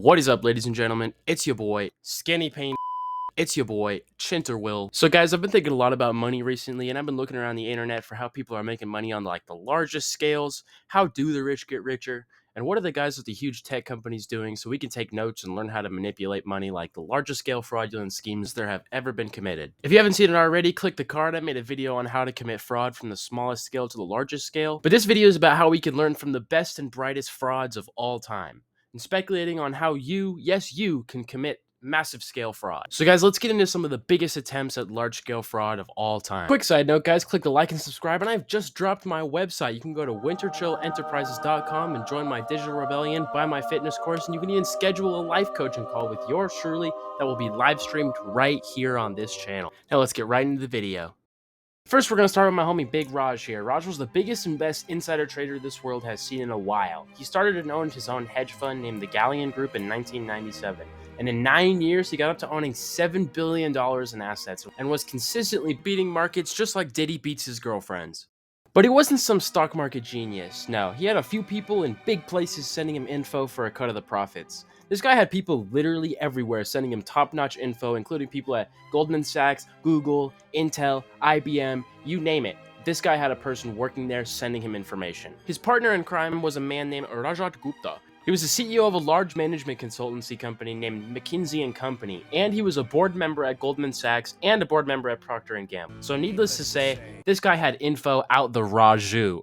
What is up, ladies and gentlemen? It's your boy, Skinny Pain. It's your boy, Chinterwill. So guys, I've been thinking a lot about money recently, and I've been looking around the internet for how people are making money on like the largest scales. How do the rich get richer? And what are the guys with the huge tech companies doing so we can take notes and learn how to manipulate money like the largest scale fraudulent schemes there have ever been committed. If you haven't seen it already, click the card. I made a video on how to commit fraud from the smallest scale to the largest scale. But this video is about how we can learn from the best and brightest frauds of all time, and speculating on how you, yes you, can commit massive scale fraud. So guys, let's get into some of the biggest attempts at large scale fraud of all time. Quick side note guys, click the like and subscribe, and I've just dropped my website. You can go to winterchillenterprises.com and join my digital rebellion, buy my fitness course, and you can even schedule a life coaching call with yours truly that will be live streamed right here on this channel. Now let's get right into the video. First, we're going to start with my homie Big Raj here. Raj was the biggest and best insider trader this world has seen in a while. He started and owned his own hedge fund named the Galleon Group in 1997. And in 9 years, he got up to owning $7 billion in assets and was consistently beating markets just like Diddy beats his girlfriends. But he wasn't some stock market genius. No, he had a few people in big places sending him info for a cut of the profits. This guy had people literally everywhere sending him top-notch info, including people at Goldman Sachs, Google, Intel, IBM, you name it. This guy had a person working there sending him information. His partner in crime was a man named Rajat Gupta. He was the CEO of a large management consultancy company named McKinsey & Company, and he was a board member at Goldman Sachs and a board member at Procter & Gamble. So needless to say, this guy had info out the Raju.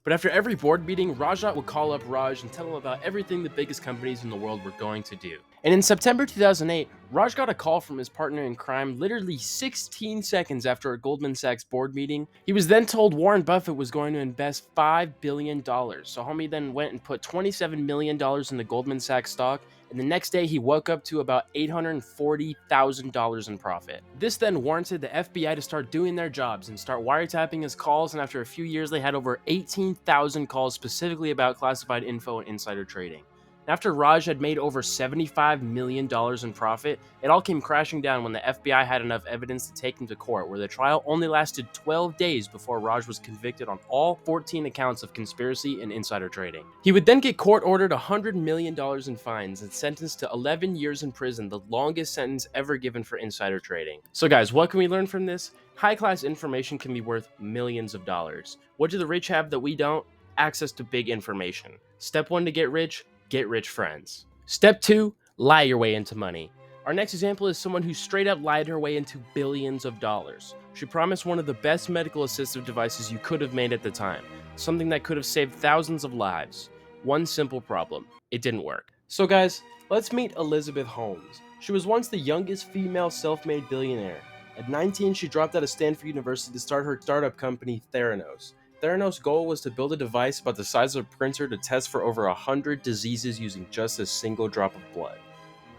But after every board meeting, Rajat would call up Raj and tell him about everything the biggest companies in the world were going to do. And in September 2008, Raj got a call from his partner in crime literally 16 seconds after a Goldman Sachs board meeting. He was then told Warren Buffett was going to invest $5 billion. So homie then went and put $27 million into Goldman Sachs stock, and the next day he woke up to about $840,000 in profit. This then warranted the FBI to start doing their jobs and start wiretapping his calls, and after a few years they had over 18,000 calls specifically about classified info and insider trading. After Raj had made over $75 million in profit, it all came crashing down when the FBI had enough evidence to take him to court, where the trial only lasted 12 days before Raj was convicted on all 14 accounts of conspiracy and insider trading. He would then get court-ordered $100 million in fines and sentenced to 11 years in prison, the longest sentence ever given for insider trading. So guys, what can we learn from this? High-class information can be worth millions of dollars. What do the rich have that we don't? Access to big information. Step 1 to get rich friends. Step 2, lie your way into money. Our next example is someone who straight up lied her way into billions of dollars. She promised one of the best medical assistive devices you could have made at the time, something that could have saved thousands of lives. One simple problem: it didn't work. So guys, let's meet Elizabeth Holmes. She was once the youngest female self-made billionaire. At 19, she dropped out of Stanford University to start her startup company, Theranos. Theranos' goal was to build a device about the size of a printer to test for over 100 diseases using just a single drop of blood.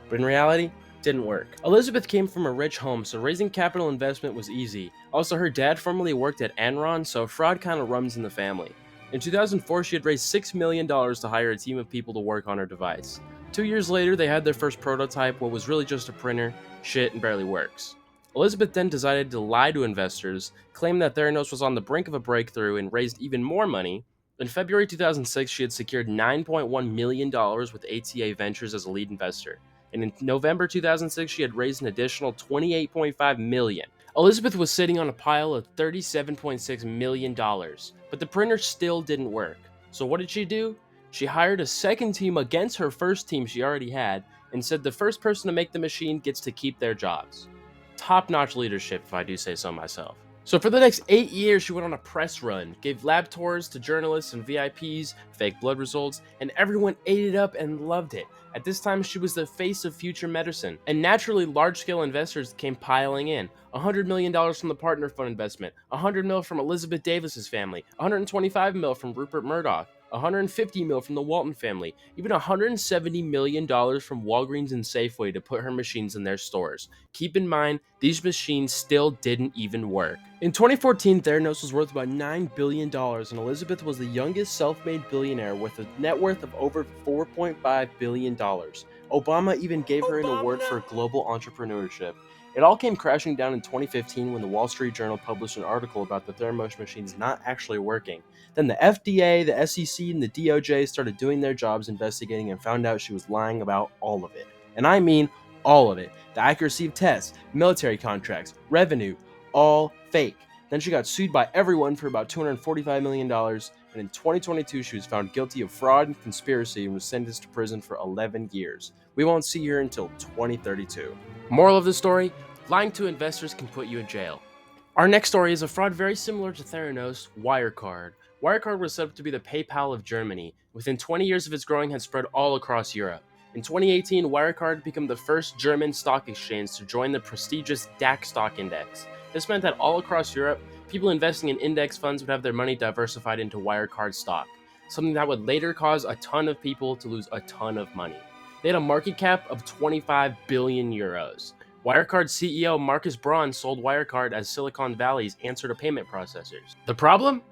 But in reality, it didn't work. Elizabeth came from a rich home, so raising capital investment was easy. Also, her dad formerly worked at Enron, so fraud kind of runs in the family. In 2004, she had raised $6 million to hire a team of people to work on her device. 2 years later, they had their first prototype, what was really just a printer, shit, and barely works. Elizabeth then decided to lie to investors, claimed that Theranos was on the brink of a breakthrough, and raised even more money. In February 2006, she had secured $9.1 million with ATA Ventures as a lead investor. And in November 2006, she had raised an additional $28.5 million. Elizabeth was sitting on a pile of $37.6 million, but the printer still didn't work. So what did she do? She hired a second team against her first team she already had, and said the first person to make the machine gets to keep their jobs. Top-notch leadership, if I do say so myself. So for the next 8 years, she went on a press run, gave lab tours to journalists and VIPs, fake blood results, and everyone ate it up and loved it. At this time, she was the face of future medicine, and naturally, large-scale investors came piling in. $100 million from the Partner Fund investment, $100 million from Elizabeth Davis's family, $125 million from Rupert Murdoch, $150 million from the Walton family, even $170 million from Walgreens and Safeway to put her machines in their stores. Keep in mind, these machines still didn't even work. In 2014, Theranos was worth about $9 billion, and Elizabeth was the youngest self-made billionaire with a net worth of over $4.5 billion. Obama even gave her an award for global entrepreneurship. It all came crashing down in 2015 when the Wall Street Journal published an article about the Theranos machines not actually working. Then the FDA, the SEC, and the DOJ started doing their jobs investigating and found out she was lying about all of it. And I mean all of it. The accuracy of tests, military contracts, revenue, all fake. Then she got sued by everyone for about $245 million, and in 2022 she was found guilty of fraud and conspiracy and was sentenced to prison for 11 years. We won't see her until 2032. Moral of the story, lying to investors can put you in jail. Our next story is a fraud very similar to Theranos, Wirecard. Wirecard was set up to be the PayPal of Germany. Within 20 years of its growing, had spread all across Europe. In 2018, Wirecard became the first German stock exchange to join the prestigious DAX stock index. This meant that all across Europe, people investing in index funds would have their money diversified into Wirecard stock, something that would later cause a ton of people to lose a ton of money. They had a market cap of 25 billion euros. Wirecard CEO Markus Braun sold Wirecard as Silicon Valley's answer to payment processors. The problem?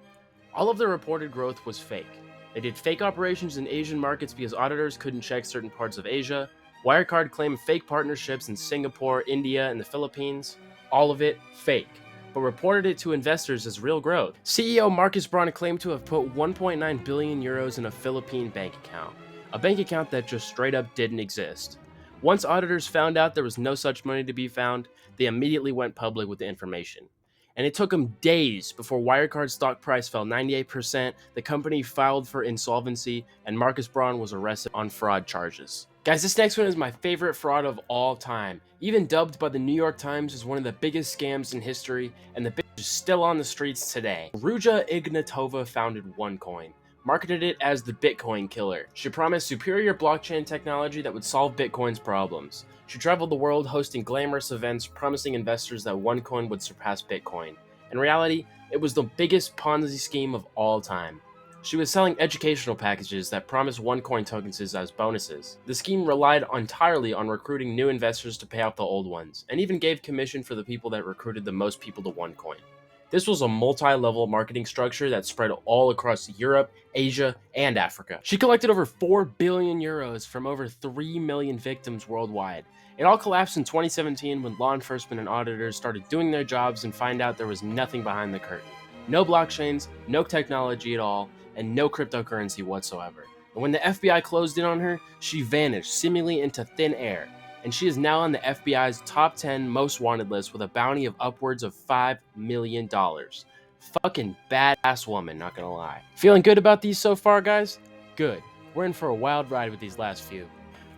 All of the reported growth was fake. They did fake operations in Asian markets because auditors couldn't check certain parts of Asia. Wirecard claimed fake partnerships in Singapore, India, and the Philippines. All of it fake, but reported it to investors as real growth. CEO Markus Braun claimed to have put 1.9 billion euros in a Philippine bank account, a bank account that just straight up didn't exist. Once auditors found out there was no such money to be found, they immediately went public with the information. And it took them days before Wirecard's stock price fell 98%, the company filed for insolvency, and Markus Braun was arrested on fraud charges. Guys, this next one is my favorite fraud of all time, even dubbed by the New York Times as one of the biggest scams in history, and the bitch is still on the streets today. Ruja Ignatova founded OneCoin, marketed it as the Bitcoin killer. She promised superior blockchain technology that would solve Bitcoin's problems. She traveled the world hosting glamorous events, promising investors that OneCoin would surpass Bitcoin. In reality, it was the biggest Ponzi scheme of all time. She was selling educational packages that promised OneCoin tokens as bonuses. The scheme relied entirely on recruiting new investors to pay out the old ones, and even gave commission for the people that recruited the most people to OneCoin. This was a multi-level marketing structure that spread all across Europe, Asia, and Africa. She collected over 4 billion euros from over 3 million victims worldwide. It all collapsed in 2017 when law enforcement and auditors started doing their jobs and find out there was nothing behind the curtain. No blockchains, no technology at all, and no cryptocurrency whatsoever. And when the FBI closed in on her, she vanished seemingly into thin air. And she is now on the FBI's top 10 most wanted list with a bounty of upwards of $5 million. Fucking badass woman, not gonna lie. Feeling good about these so far, guys? Good. We're in for a wild ride with these last few.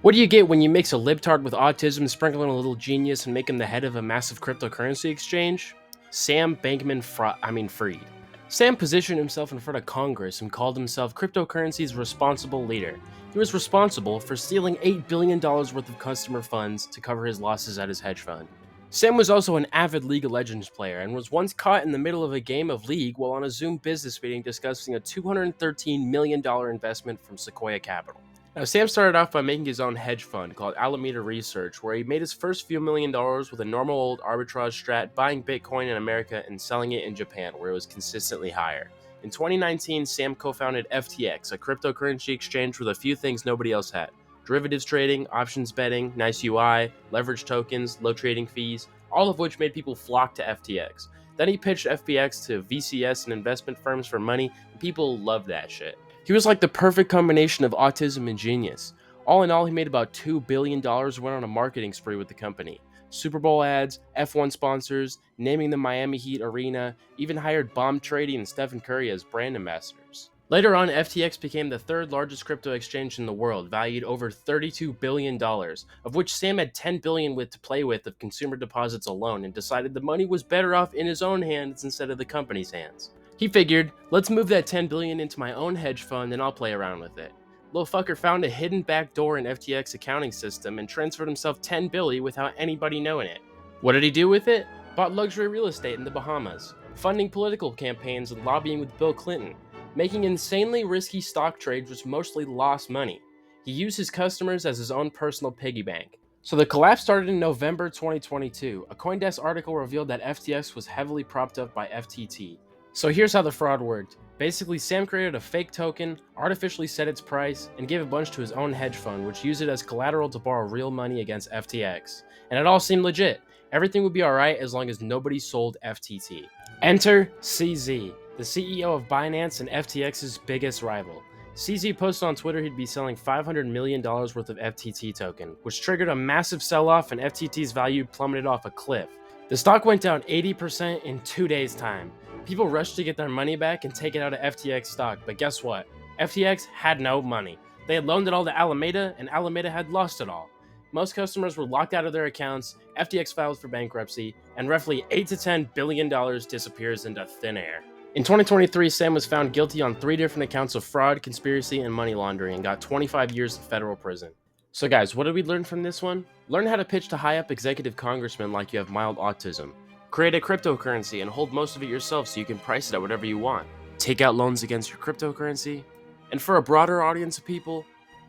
What do you get when you mix a libtard with autism, sprinkle in a little genius, and make him the head of a massive cryptocurrency exchange? Sam Bankman-Fried. Sam positioned himself in front of Congress and called himself cryptocurrency's responsible leader. He was responsible for stealing $8 billion worth of customer funds to cover his losses at his hedge fund. Sam was also an avid League of Legends player and was once caught in the middle of a game of League while on a Zoom business meeting discussing a $213 million investment from Sequoia Capital. Now, Sam started off by making his own hedge fund called Alameda Research, where he made his first few $1 million with a normal old arbitrage strat, buying Bitcoin in America and selling it in Japan, where it was consistently higher. In 2019, Sam co-founded FTX, a cryptocurrency exchange with a few things nobody else had: derivatives trading, options betting, nice UI, leverage tokens, low trading fees, all of which made people flock to FTX. Then he pitched FBX to VCS and investment firms for money, and people loved that shit. He was like the perfect combination of autism and genius. All in all, he made about $2 billion, went on a marketing spree with the company. Super Bowl ads, F1 sponsors, naming the Miami Heat arena, even hired Bomb Trading and Stephen Curry as brand ambassadors. Later on, FTX became the third largest crypto exchange in the world, valued over $32 billion, of which Sam had $10 billion to play with of consumer deposits alone, and decided the money was better off in his own hands instead of the company's hands. He figured, let's move that $10 billion into my own hedge fund and I'll play around with it. Lil fucker found a hidden backdoor in FTX accounting system and transferred himself $10 billion without anybody knowing it. What did he do with it? Bought luxury real estate in the Bahamas, funding political campaigns and lobbying with Bill Clinton, making insanely risky stock trades which mostly lost money. He used his customers as his own personal piggy bank. So the collapse started in November 2022. A CoinDesk article revealed that FTX was heavily propped up by FTT. So here's how the fraud worked. Basically, Sam created a fake token, artificially set its price, and gave a bunch to his own hedge fund, which used it as collateral to borrow real money against FTX. And it all seemed legit. Everything would be alright as long as nobody sold FTT. Enter CZ, the CEO of Binance and FTX's biggest rival. CZ posted on Twitter he'd be selling $500 million worth of FTT token, which triggered a massive sell-off and FTT's value plummeted off a cliff. The stock went down 80% in 2 days' time. People rushed to get their money back and take it out of FTX stock, but guess what? FTX had no money. They had loaned it all to Alameda, and Alameda had lost it all. Most customers were locked out of their accounts, FTX filed for bankruptcy, and roughly $8 to $10 billion disappears into thin air. In 2023, Sam was found guilty on 3 different accounts of fraud, conspiracy, and money laundering and got 25 years in federal prison. So guys, what did we learn from this one? Learn how to pitch to high-up executive congressmen like you have mild autism. Create a cryptocurrency and hold most of it yourself so you can price it at whatever you want. Take out loans against your cryptocurrency. And for a broader audience of people,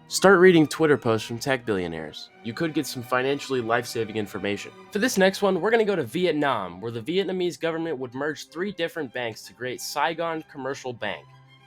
start reading Twitter posts from tech billionaires. You could get some financially life-saving information. For this next one, we're going to go to Vietnam, where the Vietnamese government would merge 3 different banks to create Saigon Commercial Bank.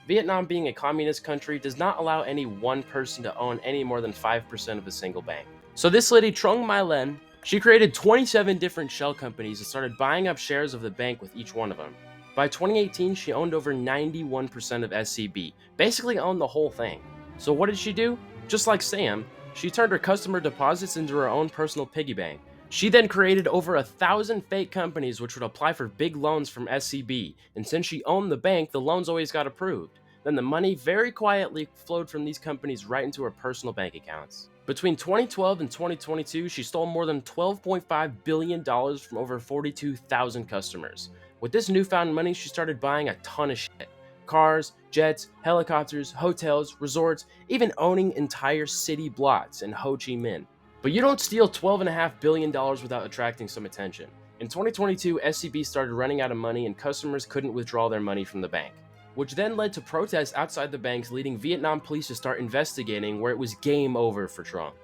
Vietnam, being a communist country, does not allow any one person to own any more than 5% of a single bank. So this lady, Trung My Len, she created 27 different shell companies and started buying up shares of the bank with each one of them. By 2018, she owned over 91% of SCB, basically owned the whole thing. So what did she do? Just like Sam, she turned her customer deposits into her own personal piggy bank. She then created over 1,000 fake companies which would apply for big loans from SCB, and since she owned the bank, the loans always got approved. Then the money very quietly flowed from these companies right into her personal bank accounts. Between 2012 and 2022, she stole more than $12.5 billion from over 42,000 customers. With this newfound money, she started buying a ton of shit. Cars, jets, helicopters, hotels, resorts, even owning entire city blocks in Ho Chi Minh. But you don't steal $12.5 billion without attracting some attention. In 2022, SCB started running out of money and customers couldn't withdraw their money from the bank, which then led to protests outside the banks, leading Vietnam police to start investigating, where it was game over for Trump.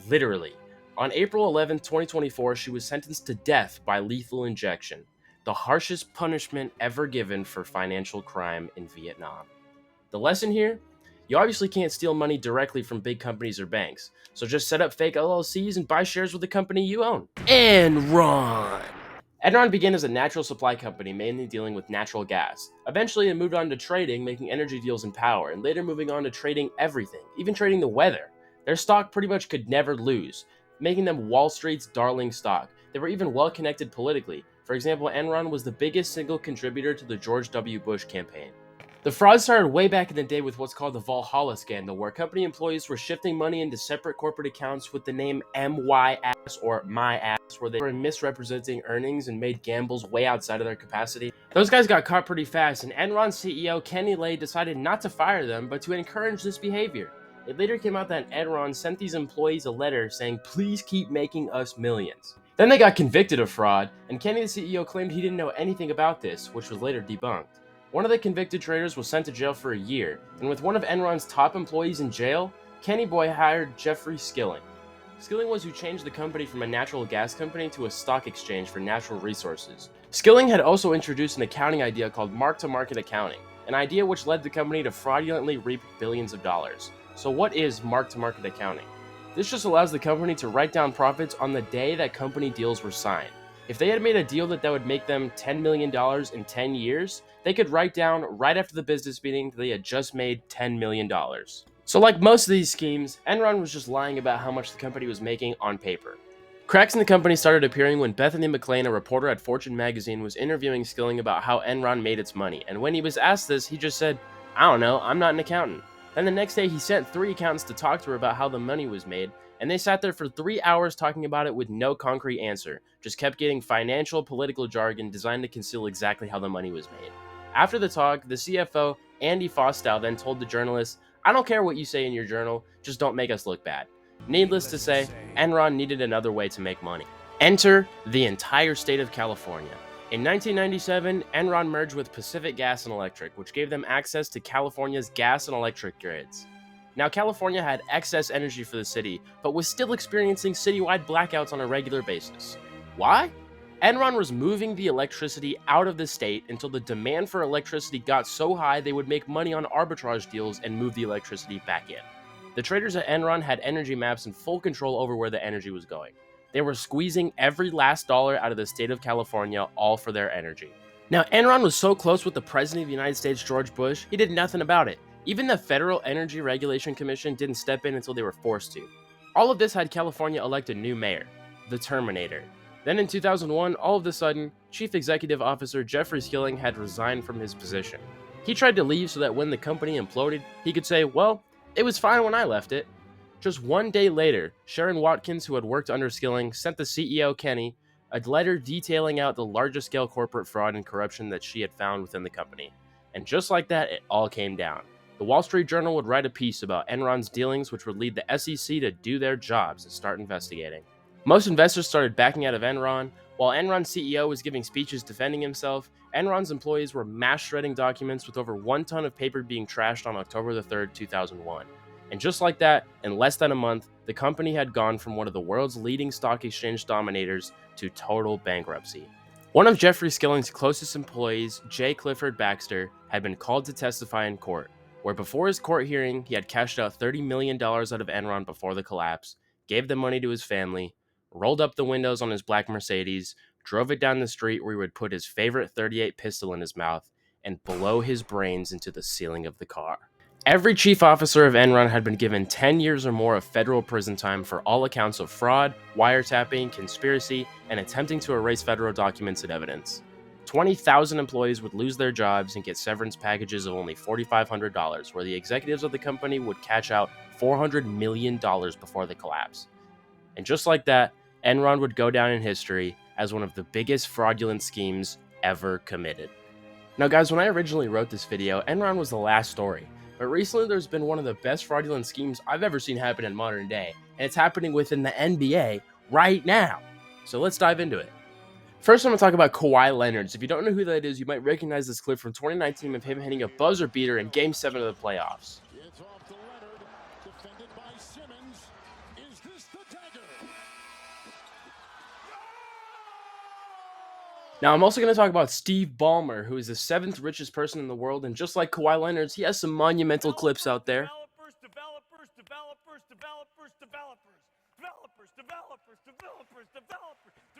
Literally. On April 11, 2024, she was sentenced to death by lethal injection, the harshest punishment ever given for financial crime in Vietnam. The lesson here? You obviously can't steal money directly from big companies or banks, so just set up fake LLCs and buy shares with the company you own. Enron! Enron began as a natural supply company, mainly dealing with natural gas. Eventually, it moved on to trading, making energy deals in power, and later moving on to trading everything, even trading the weather. Their stock pretty much could never lose, making them Wall Street's darling stock. They were even well connected politically. For example, Enron was the biggest single contributor to the George W. Bush campaign. The fraud started way back in the day with what's called the Valhalla scandal, where company employees were shifting money into separate corporate accounts with the name MYAS or My Ass, where they were misrepresenting earnings and made gambles way outside of their capacity. Those guys got caught pretty fast, and Enron CEO Kenny Lay decided not to fire them, but to encourage this behavior. It later came out that Enron sent these employees a letter saying, "Please keep making us millions." Then they got convicted of fraud, and Kenny the CEO claimed he didn't know anything about this, which was later debunked. One of the convicted traders was sent to jail for a year, and with one of Enron's top employees in jail, Kenny Boy hired Jeffrey Skilling. Skilling was who changed the company from a natural gas company to a stock exchange for natural resources. Skilling had also introduced an accounting idea called mark-to-market accounting, an idea which led the company to fraudulently reap billions of dollars. So what is mark-to-market accounting? This just allows the company to write down profits on the day that company deals were signed. If they had made a deal that would make them $10 million in 10 years, they could write down right after the business meeting that they had just made $10 million. So like most of these schemes, Enron was just lying about how much the company was making on paper. Cracks in the company started appearing when Bethany McLean, a reporter at Fortune magazine, was interviewing Skilling about how Enron made its money, and when he was asked this, he just said, "I don't know, I'm not an accountant." Then the next day, he sent 3 accountants to talk to her about how the money was made, and they sat there for 3 hours talking about it with no concrete answer, just kept getting financial, political jargon designed to conceal exactly how the money was made. After the talk, the CFO, Andy Fostow, then told the journalists, "I don't care what you say in your journal, just don't make us look bad." Needless to say, Enron needed another way to make money. Enter the entire state of California. In 1997, Enron merged with Pacific Gas and Electric, which gave them access to California's gas and electric grids. Now, California had excess energy for the city, but was still experiencing citywide blackouts on a regular basis. Why? Enron was moving the electricity out of the state until the demand for electricity got so high they would make money on arbitrage deals and move the electricity back in. The traders at Enron had energy maps and full control over where the energy was going. They were squeezing every last dollar out of the state of California, all for their energy. Now, Enron was so close with the President of the United States, George Bush, he did nothing about it. Even the Federal Energy Regulation Commission didn't step in until they were forced to. All of this had California elect a new mayor, the Terminator. Then in 2001, all of a sudden, Chief Executive Officer Jeffrey Skilling had resigned from his position. He tried to leave so that when the company imploded, he could say, well, it was fine when I left it. Just one day later, Sharon Watkins, who had worked under Skilling, sent the CEO, Kenny, a letter detailing out the largest scale corporate fraud and corruption that she had found within the company. And just like that, it all came down. The Wall Street Journal would write a piece about Enron's dealings, which would lead the SEC to do their jobs and start investigating. Most investors started backing out of Enron. While Enron's CEO was giving speeches defending himself, Enron's employees were mass shredding documents with over 1 ton of paper being trashed on October 3rd, 2001. And just like that, in less than a month, the company had gone from one of the world's leading stock exchange dominators to total bankruptcy. One of Jeffrey Skilling's closest employees, J. Clifford Baxter, had been called to testify in court, where before his court hearing, he had cashed out $30 million out of Enron before the collapse, gave the money to his family, rolled up the windows on his black Mercedes, drove it down the street where he would put his favorite .38 pistol in his mouth, and blow his brains into the ceiling of the car. Every chief officer of Enron had been given 10 years or more of federal prison time for all accounts of fraud, wiretapping, conspiracy, and attempting to erase federal documents and evidence. 20,000 employees would lose their jobs and get severance packages of only $4,500, where the executives of the company would cash out $400 million before the collapse. And just like that, Enron would go down in history as one of the biggest fraudulent schemes ever committed. Now guys, when I originally wrote this video, Enron was the last story, but recently there's been one of the best fraudulent schemes I've ever seen happen in modern day, and it's happening within the NBA right now. So let's dive into it. First, I'm going to talk about Kawhi Leonard. If you don't know who that is, you might recognize this clip from 2019 of him hitting a buzzer beater in Game 7 of the playoffs. It's off to Leonard, defended by Simmons. Is this the dagger? Now, I'm also going to talk about Steve Ballmer, who is the 7th richest person in the world, and just like Kawhi Leonard, he has some monumental clips out there.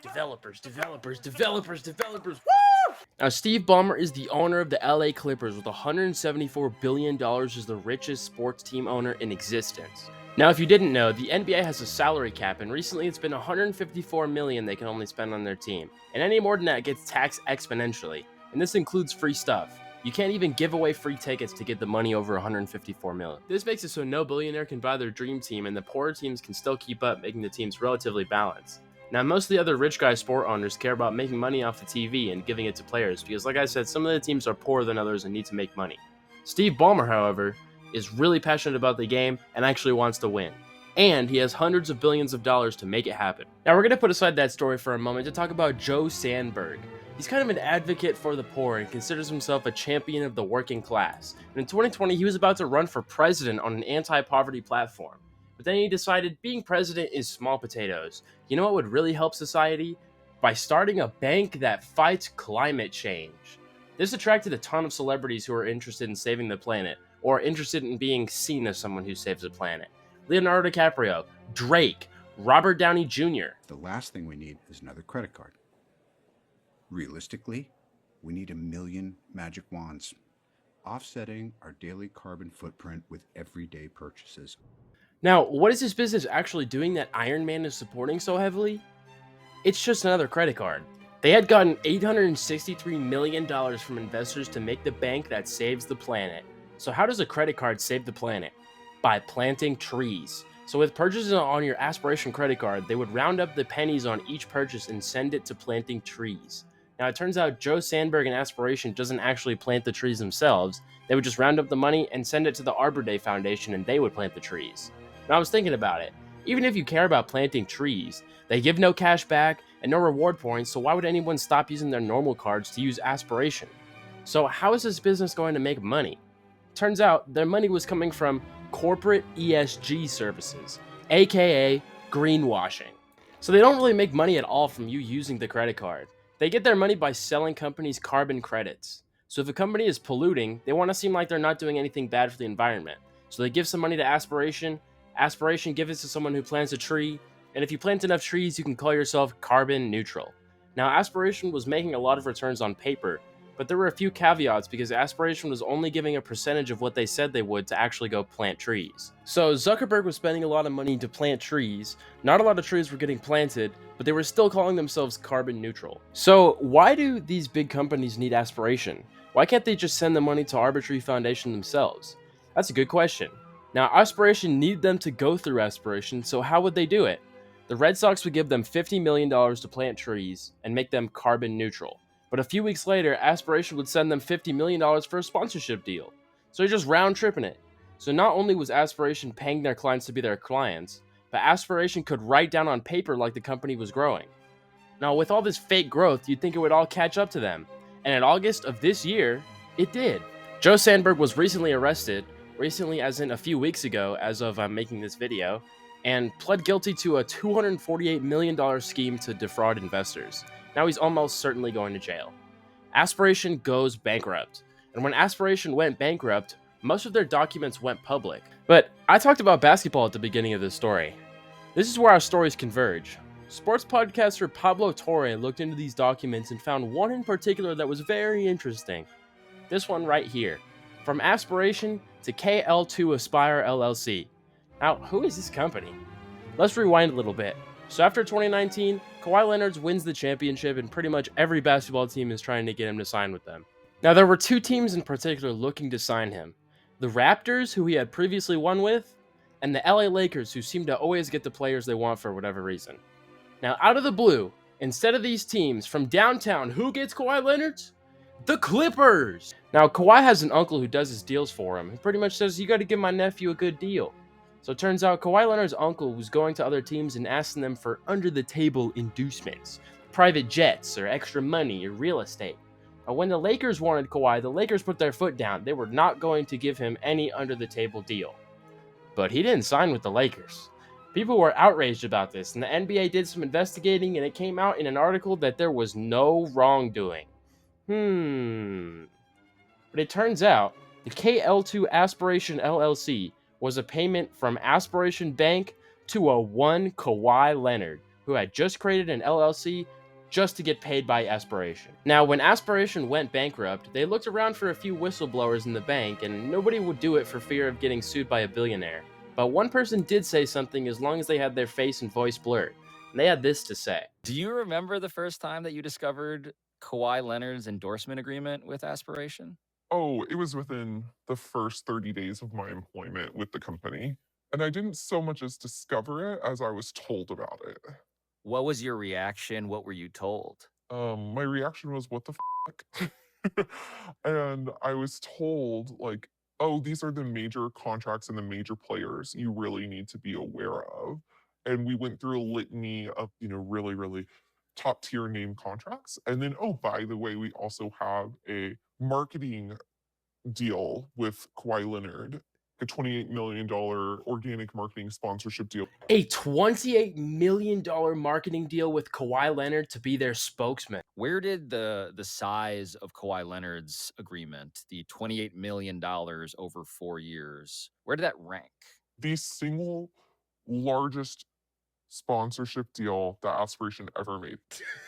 Developers. Woo! Now, Steve Ballmer is the owner of the LA Clippers with $174 billion as the richest sports team owner in existence. Now, if you didn't know, the NBA has a salary cap, and recently it's been $154 million they can only spend on their team. And any more than that gets taxed exponentially. And this includes free stuff. You can't even give away free tickets to get the money over $154 million. This makes it so no billionaire can buy their dream team, and the poorer teams can still keep up, making the teams relatively balanced. Now, most of the other rich guy sport owners care about making money off the TV and giving it to players because, like I said, some of the teams are poorer than others and need to make money. Steve Ballmer, however, is really passionate about the game and actually wants to win. And he has hundreds of billions of dollars to make it happen. Now, we're going to put aside that story for a moment to talk about Joe Sandberg. He's kind of an advocate for the poor and considers himself a champion of the working class. And in 2020, he was about to run for president on an anti-poverty platform. But then he decided being president is small potatoes. You know what would really help society? By starting a bank that fights climate change. This attracted a ton of celebrities who are interested in saving the planet, or interested in being seen as someone who saves the planet. Leonardo DiCaprio, Drake, Robert Downey Jr. The last thing we need is another credit card. Realistically, we need 1 million magic wands, offsetting our daily carbon footprint with everyday purchases. Now, what is this business actually doing that Iron Man is supporting so heavily? It's just another credit card. They had gotten $863 million from investors to make the bank that saves the planet. So how does a credit card save the planet? By planting trees. So with purchases on your aspiration credit card, they would round up the pennies on each purchase and send it to planting trees. Now, it turns out Joe Sandberg and Aspiration doesn't actually plant the trees themselves. They would just round up the money and send it to the Arbor Day Foundation, and they would plant the trees. Now, I was thinking about it. Even if you care about planting trees, they give no cash back and no reward points, so why would anyone stop using their normal cards to use Aspiration? So how is this business going to make money? Turns out their money was coming from corporate ESG services, aka greenwashing. So they don't really make money at all from you using the credit card. They get their money by selling companies carbon credits. So if a company is polluting, they want to seem like they're not doing anything bad for the environment. So they give some money to Aspiration. Aspiration gives it to someone who plants a tree. And if you plant enough trees, you can call yourself carbon neutral. Now, Aspiration was making a lot of returns on paper, but there were a few caveats because Aspiration was only giving a percentage of what they said they would to actually go plant trees. So Zuckerberg was spending a lot of money to plant trees. Not a lot of trees were getting planted, but they were still calling themselves carbon neutral. So why do these big companies need Aspiration? Why can't they just send the money to Arbitrary Foundation themselves? That's a good question. Now, Aspiration need them to go through Aspiration, so how would they do it? The Red Sox would give them $50 million to plant trees and make them carbon neutral. But a few weeks later, Aspiration would send them $50 million for a sponsorship deal. So they're just round tripping it. So not only was Aspiration paying their clients to be their clients, but Aspiration could write down on paper like the company was growing. Now, with all this fake growth, you'd think it would all catch up to them. And in August of this year, it did. Joe Sandberg was recently arrested, recently as in a few weeks ago, as of making this video, and pled guilty to a $248 million scheme to defraud investors. Now he's almost certainly going to jail. Aspiration goes bankrupt. And when Aspiration went bankrupt, most of their documents went public. But I talked about basketball at the beginning of this story. This is where our stories converge. Sports podcaster Pablo Torre looked into these documents and found one in particular that was very interesting. This one right here. From Aspiration to KL2 Aspire LLC. Now, who is this company? Let's rewind a little bit. So after 2019, Kawhi Leonard wins the championship and pretty much every basketball team is trying to get him to sign with them. Now, there were two teams in particular looking to sign him. The Raptors, who he had previously won with, and the LA Lakers, who seem to always get the players they want for whatever reason. Now, out of the blue, instead of these teams from downtown, who gets Kawhi Leonard? The Clippers! Now, Kawhi has an uncle who does his deals for him. He pretty much says, you got to give my nephew a good deal. So it turns out Kawhi Leonard's uncle was going to other teams and asking them for under-the-table inducements, private jets, or extra money, or real estate. But when the Lakers wanted Kawhi, the Lakers put their foot down. They were not going to give him any under-the-table deal. But he didn't sign with the Lakers. People were outraged about this, and the NBA did some investigating, and it came out in an article that there was no wrongdoing. But it turns out the KL2 Aspiration LLC was a payment from Aspiration Bank to a one Kawhi Leonard, who had just created an LLC just to get paid by Aspiration. Now, when Aspiration went bankrupt, they looked around for a few whistleblowers in the bank, and nobody would do it for fear of getting sued by a billionaire. But one person did say something as long as they had their face and voice blurred. And they had this to say. Do you remember the first time that you discovered Kawhi Leonard's endorsement agreement with Aspiration? Oh, it was within the first 30 days of my employment with the company. And I didn't so much as discover it as I was told about it. What was your reaction? What were you told? My reaction was, what the fuck? And I was told, like, oh, these are the major contracts and the major players you really need to be aware of. And we went through a litany of, really, really top tier name contracts. And then, oh, by the way, we also have a marketing deal with Kawhi Leonard, a $28 million organic marketing sponsorship deal. A $28 million marketing deal with Kawhi Leonard to be their spokesman. Where did the size of Kawhi Leonard's agreement, the $28 million over 4 years, where did that rank? The single largest sponsorship deal that Aspiration ever made.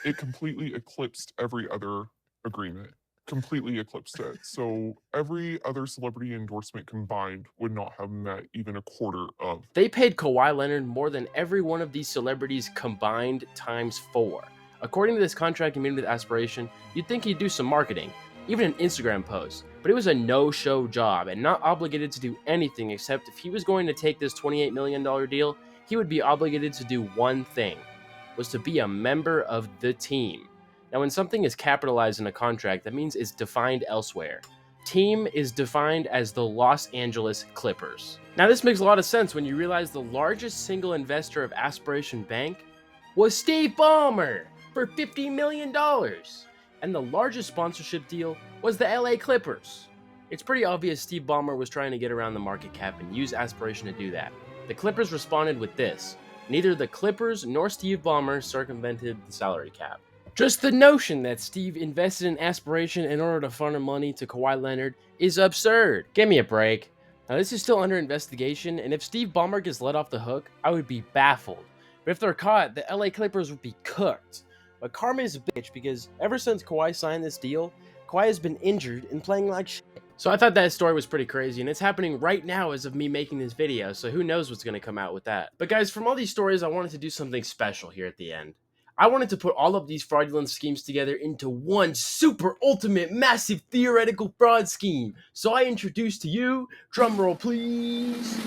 It completely eclipsed every other agreement. Completely eclipsed it. So every other celebrity endorsement combined would not have met even a quarter of. They paid Kawhi Leonard more than every one of these celebrities combined times 4. According to this contract he made with Aspiration, you'd think he'd do some marketing, even an Instagram post, but it was a no-show job and not obligated to do anything except if he was going to take this $28 million deal, he would be obligated to do one thing, was to be a member of the team. Now, when something is capitalized in a contract, that means it's defined elsewhere. Team is defined as the Los Angeles Clippers. Now, this makes a lot of sense when you realize the largest single investor of Aspiration Bank was Steve Ballmer for $50 million. And the largest sponsorship deal was the LA Clippers. It's pretty obvious Steve Ballmer was trying to get around the market cap and use Aspiration to do that. The Clippers responded with this. Neither the Clippers nor Steve Ballmer circumvented the salary cap. Just the notion that Steve invested in aspiration in order to funnel money to Kawhi Leonard is absurd. Give me a break. Now, this is still under investigation, and if Steve Ballmer gets let off the hook, I would be baffled. But if they're caught, the LA Clippers would be cooked. But karma is a bitch because ever since Kawhi signed this deal, Kawhi has been injured and playing like shit. So I thought that story was pretty crazy, and it's happening right now as of me making this video, so who knows what's going to come out with that. But guys, from all these stories, I wanted to do something special here at the end. I wanted to put all of these fraudulent schemes together into one super ultimate massive theoretical fraud scheme. So I introduce to you, drumroll please,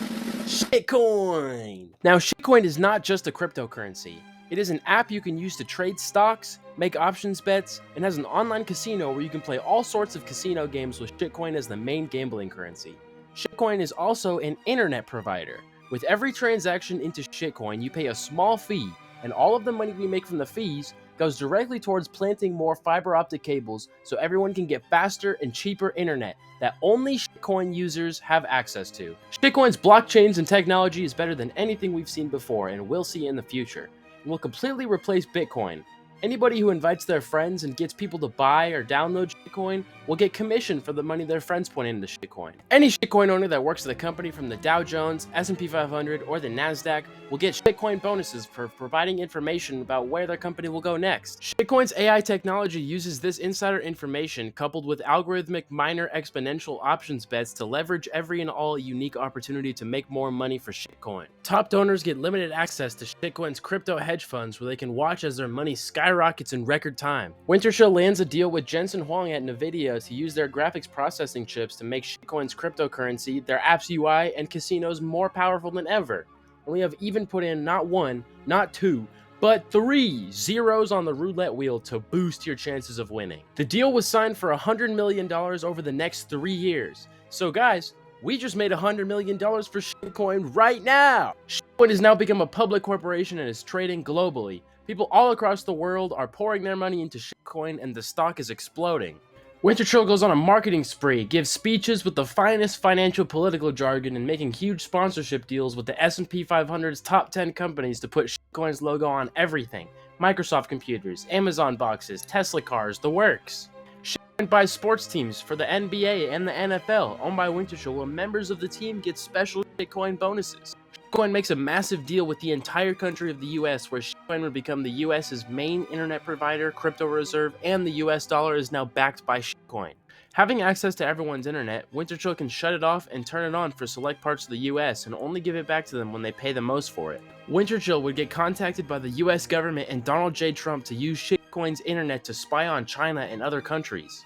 Shitcoin. Now Shitcoin is not just a cryptocurrency. It is an app you can use to trade stocks, make options bets, and has an online casino where you can play all sorts of casino games with Shitcoin as the main gambling currency. Shitcoin is also an internet provider. With every transaction into Shitcoin, you pay a small fee, and all of the money we make from the fees goes directly towards planting more fiber optic cables so everyone can get faster and cheaper internet that only Shitcoin users have access to. Shitcoin's blockchains and technology is better than anything we've seen before and will see in the future. It will completely replace Bitcoin. Anybody who invites their friends and gets people to buy or download Shitcoin will get commission for the money their friends put into Shitcoin. Any Shitcoin owner that works at a company from the Dow Jones, S&P 500, or the NASDAQ will get Shitcoin bonuses for providing information about where their company will go next. Shitcoin's AI technology uses this insider information coupled with algorithmic minor exponential options bets to leverage every and all unique opportunity to make more money for Shitcoin. Top donors get limited access to Shitcoin's crypto hedge funds where they can watch as their money skyrockets in record time. Wintershall lands a deal with Jensen Huang at NVIDIA to use their graphics processing chips to make Shitcoin's cryptocurrency, their app's UI, and casinos more powerful than ever. And we have even put in not one, not two, but 3 zeros on the roulette wheel to boost your chances of winning. The deal was signed for $100 million over the next 3 years. So guys, we just made $100 million for Shitcoin right now! Shitcoin has now become a public corporation and is trading globally. People all across the world are pouring their money into Shitcoin and the stock is exploding. Wintershall goes on a marketing spree, gives speeches with the finest financial political jargon and making huge sponsorship deals with the S&P 500's top 10 companies to put Shitcoin's logo on everything. Microsoft computers, Amazon boxes, Tesla cars, the works. Shitcoin buys sports teams for the NBA and the NFL, owned by Wintershall, where members of the team get special Shitcoin bonuses. Shitcoin makes a massive deal with the entire country of the US, where Shitcoin would become the US's main internet provider, crypto reserve, and the US dollar is now backed by Shitcoin. Having access to everyone's internet, Wintershall can shut it off and turn it on for select parts of the US and only give it back to them when they pay the most for it. Wintershall would get contacted by the US government and Donald J. Trump to use Shitcoin's internet to spy on China and other countries.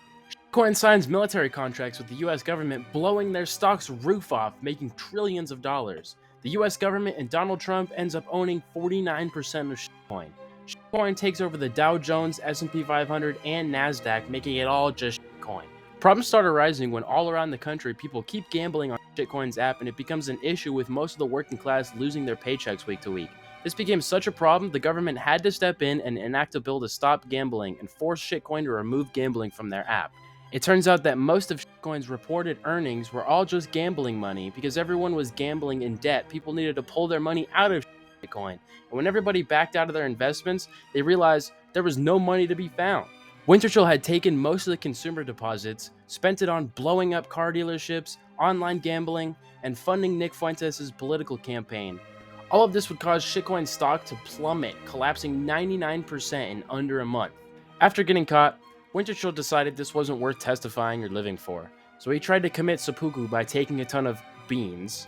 Shitcoin signs military contracts with the US government, blowing their stock's roof off, making trillions of dollars. The US government and Donald Trump ends up owning 49% of Shitcoin. Shitcoin takes over the Dow Jones, S&P 500, and NASDAQ, making it all just Shitcoin. Problems start arising when all around the country people keep gambling on Shitcoin's app and it becomes an issue with most of the working class losing their paychecks week to week. This became such a problem, the government had to step in and enact a bill to stop gambling and force Shitcoin to remove gambling from their app. It turns out that most of Shitcoin's reported earnings were all just gambling money because everyone was gambling in debt. People needed to pull their money out of Shitcoin. And when everybody backed out of their investments, they realized there was no money to be found. Wintershall had taken most of the consumer deposits, spent it on blowing up car dealerships, online gambling, and funding Nick Fuentes' political campaign. All of this would cause Shitcoin stock to plummet, collapsing 99% in under a month. After getting caught, Wintershall decided this wasn't worth testifying or living for, so he tried to commit seppuku by taking a ton of beans,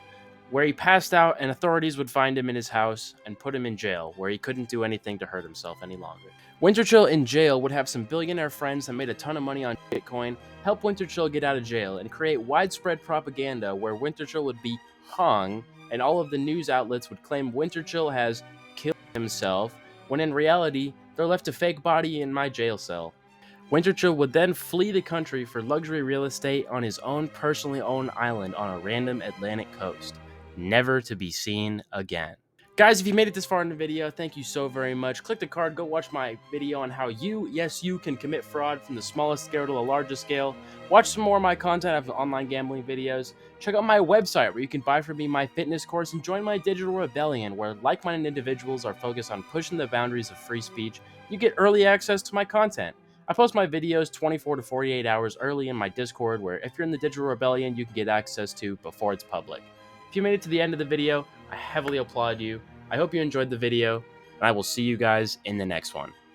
where he passed out and authorities would find him in his house and put him in jail, where he couldn't do anything to hurt himself any longer. Wintershall in jail would have some billionaire friends that made a ton of money on Bitcoin help Wintershall get out of jail and create widespread propaganda where Wintershall would be hung and all of the news outlets would claim Wintershall has killed himself, when in reality, they're left a fake body in my jail cell. Wintershall would then flee the country for luxury real estate on his own personally owned island on a random Atlantic coast, never to be seen again. Guys, if you made it this far in the video, thank you so very much. Click the card, go watch my video on how you, yes, you can commit fraud from the smallest scale to the largest scale. Watch some more of my content. I have online gambling videos. Check out my website where you can buy from me my fitness course and join my digital rebellion where like-minded individuals are focused on pushing the boundaries of free speech. You get early access to my content. I post my videos 24 to 48 hours early in my Discord where if you're in the digital rebellion, you can get access to before it's public. If you made it to the end of the video, I heavily applaud you. I hope you enjoyed the video, and I will see you guys in the next one.